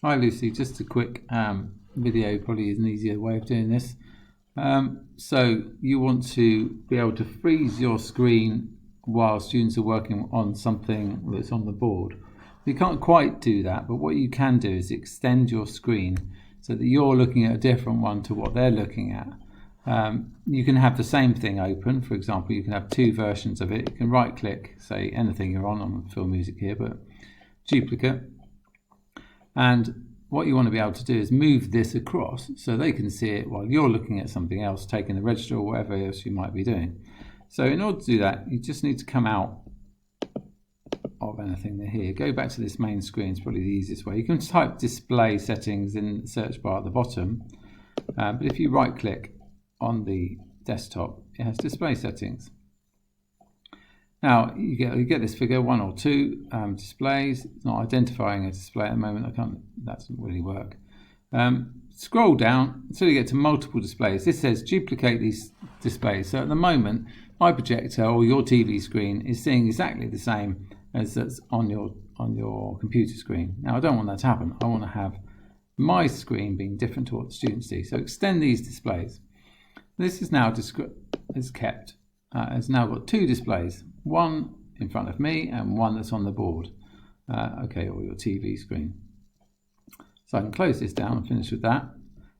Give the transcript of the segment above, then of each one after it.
Hi Lucy, just a quick video, probably is an easier way of doing this. So you want to be able to freeze your screen while students are working on something that's on the board. You can't quite do that, but what you can do is extend your screen so that you're looking at a different one to what they're looking at. You can have the same thing open. For example, you can have two versions of it. You can right click, say anything you're on. I'm on Film Music here, but duplicate. And what you want to be able to do is move this across so they can see it while you're looking at something else, taking the register or whatever else you might be doing. So in order to do that, you just need to come out of anything here. Go back to this main screen. It's probably the easiest way. You can type display settings in the search bar at the bottom. But if you right click on the desktop, it has display settings. Now you get this figure, 1 or 2 displays. It's not identifying a display at the moment. That doesn't really work. Scroll down until you get to multiple displays. This says duplicate these displays. So at the moment, my projector or your TV screen is seeing exactly the same as that's on your computer screen. Now I don't want that to happen. I want to have my screen being different to what the students see. So extend these displays. This is now kept. It's now got 2 displays, one in front of me and one that's on the board, or your TV screen. So I can close this down and finish with that.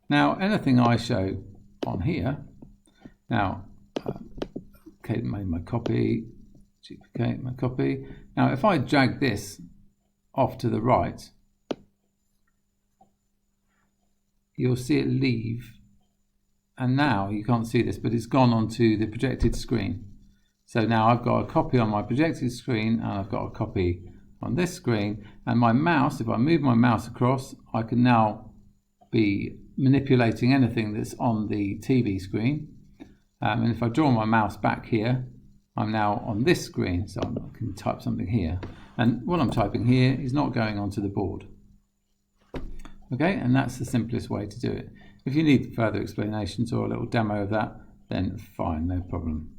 Now anything I show on here, now made my copy, duplicate my copy. Now if I drag this off to the right, you'll see it leave. And now you can't see this, but it's gone onto the projected screen. So now I've got a copy on my projected screen and I've got a copy on this screen. And my mouse, if I move my mouse across, I can now be manipulating anything that's on the TV screen. And if I draw my mouse back here, I'm now on this screen, so I can type something here. And what I'm typing here is not going onto the board. Okay, and that's the simplest way to do it. If you need further explanations or a little demo of that, then fine, no problem.